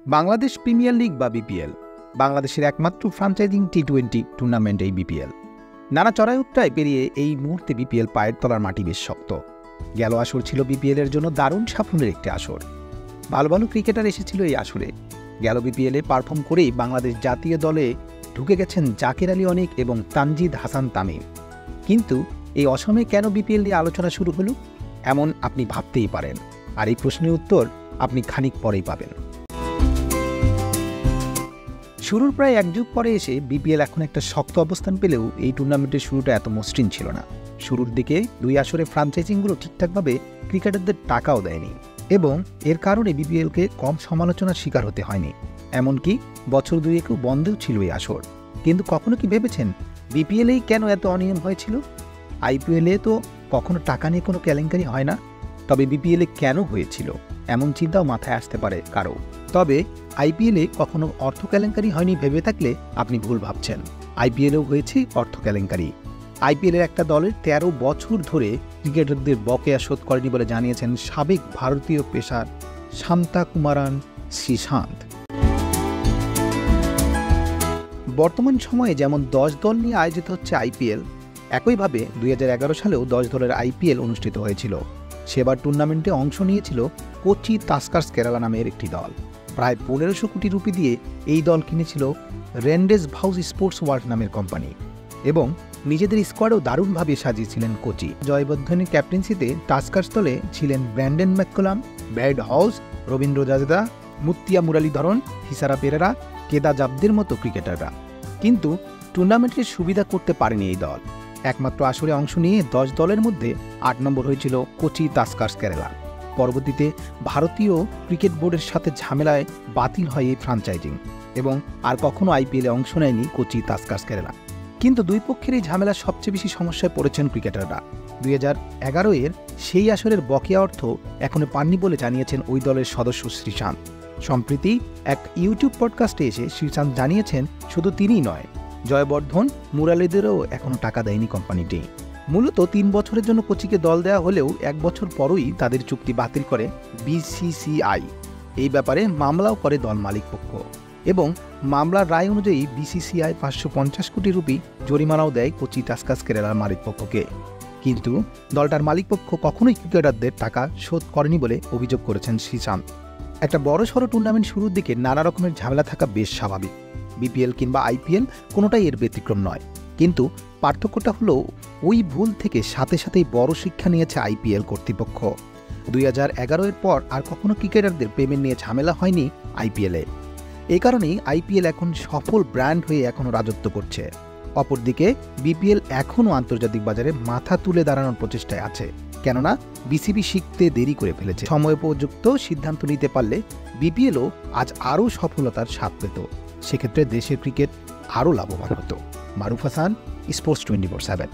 Bangladesh premier league বা BPL বাংলাদেশের একমাত্র ফ্র্যাঞ্চাইজিং টি-20 টুর্নামেন্ট এই বিপিএল। নানা চড়াই উতরাই পেরিয়ে এই মুহূর্তে বিপিএল পায়ের তলার মাটি বেশ শক্ত। গেল আসর ছিল বিপিএলের জন্য দারুণ সাফল্যের একটি আসর। ভালো ভালো ক্রিকেটার এসেছিল এই আসরে। গেল বিপিএলে পারফর্ম করেই বাংলাদেশ জাতীয় দলে ঢুকে গেছেন জাকের আলী অনিক এবং তানজিদ হাসান তামিম। কিন্তু এই অসময়ে কেন বিপিএল নিয়ে আলোচনা শুরু হলো এমন আপনি ভাবতেই পারেন, আর এই প্রশ্নের উত্তর আপনি খানিক পরেই পাবেন। শুরুর প্রায় এক যুগ পরে এসে বিপিএল এখন একটা শক্ত অবস্থান পেলেও এই টুর্নামেন্টের শুরুটা এত মসৃণ ছিল না। শুরুর দিকে দুই আসরে ফ্র্যাঞ্চাইজিংগুলো ঠিকঠাকভাবে ক্রিকেটারদের টাকাও দেয়নি এবং এর কারণে বিপিএলকে কম সমালোচনার শিকার হতে হয়নি। এমনকি বছর দুয়েকেও বন্ধও ছিল এই আসর। কিন্তু কখনো কি ভেবেছেন বিপিএলেই কেন এত অনিয়ম হয়েছিল? আইপিএলে তো কখনো টাকা নিয়ে কোনো কেলেঙ্কারি হয় না, তবে বিপিএলে কেন হয়েছিল এমন চিন্তাও মাথায় আসতে পারে কারো। তবে আইপিএলে কখনো অর্থ কেলেঙ্কারি হয়নি ভেবে থাকলে আপনি ভুল ভাবছেন। আইপিএলেও হয়েছে অর্থ কেলেঙ্কারি। আইপিএলের একটা দলের ১৩ বছর ধরে ক্রিকেটারদের বকেয়া শোধ করেনি বলে জানিয়েছেন সাবেক ভারতীয় পেসার শান্তাকুমারান শ্রীশান্ত। বর্তমান সময়ে যেমন ১০ দল নিয়ে আয়োজিত হচ্ছে আইপিএল, একইভাবে ২০১১ সালেও ১০ দলের আইপিএল অনুষ্ঠিত হয়েছিল। সেবার টুর্নামেন্টে অংশ নিয়েছিল কোচি টাস্কার্স কেরালা নামের একটি দল। প্রায় ১৫০০ কোটি রুপি দিয়ে এই দল কিনেছিল রেন্ডেস ভাউস স্পোর্টস ওয়ার্ল্ড নামের কোম্পানি এবং নিজেদের স্কোয়াডও দারুণভাবে সাজিয়েছিলেন কোচি। জয়বর্ধনের ক্যাপ্টেন্সিতে টাস্কার্স দলে ছিলেন Brandon McCullum, Brad Hodge, Ravindra Jadeja, Muttiah Muralitharan, Thisara Perera, Kedar জাবদের মতো ক্রিকেটাররা। কিন্তু টুর্নামেন্টের সুবিধা করতে পারেনি এই দল। একমাত্র আসরে অংশ নিয়ে ১০ দলের মধ্যে ৮ নম্বর হয়েছিল কোচি টাস্কার্স কেরালা। পরবর্তীতে ভারতীয় ক্রিকেট বোর্ডের সাথে ঝামেলায় বাতিল হয় এই ফ্র্যাঞ্চাইজিং এবং আর কখনো আইপিএলে অংশ নেয়নি কোচি টাস্কার্স কেরালা। কিন্তু দুই পক্ষের এই ঝামেলার সবচেয়ে বেশি সমস্যায় পড়েছেন ক্রিকেটাররা। ২০১১ সেই আসরের বকেয়া অর্থ এখনো পাননি বলে জানিয়েছেন ওই দলের সদস্য শ্রীশান্ত। সম্প্রতি এক ইউটিউব পডকাস্টে এসে শ্রীশান্ত জানিয়েছেন শুধু তিনিই নয়, জয়বর্ধন, মুরালীদেরও এখনো টাকা দেয়নি কোম্পানিটি। মূলত ৩ বছরের জন্য কোচিকে দল দেওয়া হলেও ১ বছর পরই তাদের চুক্তি বাতিল করে বিসিসিআই। এই ব্যাপারে মামলাও করে দল মালিকপক্ষ এবং মামলার রায় অনুযায়ী বিসিসিআই ৫৫০ কোটি রুপি জরিমানাও দেয় কোচি টাস্কার্স কেরালার মালিকপক্ষকে। কিন্তু দলটার মালিকপক্ষ কখনোই ক্রিকেটারদের টাকা শোধ করেনি বলে অভিযোগ করেছেন শ্রীশান্ত। একটা বড়সড় টুর্নামেন্ট শুরুর দিকে নানা রকমের ঝামেলা থাকা বেশ স্বাভাবিক। বিপিএল কিংবা আইপিএল কোনোটাই এর ব্যতিক্রম নয়। কিন্তু পার্থক্যটা হলো ওই ভুল থেকে সাথে সাথেই বড় শিক্ষা নিয়েছে আইপিএল কর্তৃপক্ষ। ২০১১ পর আর কখনো ক্রিকেটারদের পেমেন্ট নিয়ে ঝামেলা হয়নি আইপিএলে। এই কারণেই আইপিএল এখন সফল ব্র্যান্ড হয়ে এখনও রাজত্ব করছে। অপরদিকে বিপিএল এখনও আন্তর্জাতিক বাজারে মাথা তুলে দাঁড়ানোর প্রচেষ্টায় আছে, কেননা বিসিবি শিখতে দেরি করে ফেলেছে। সময়োপযুক্ত সিদ্ধান্ত নিতে পারলে বিপিএলও আজ আরও সফলতার স্বাদ পেত। সেক্ষেত্রে দেশের ক্রিকেট আরও লাভবান হতো। মারুফ হাসান, স্পোর্টস 24/7।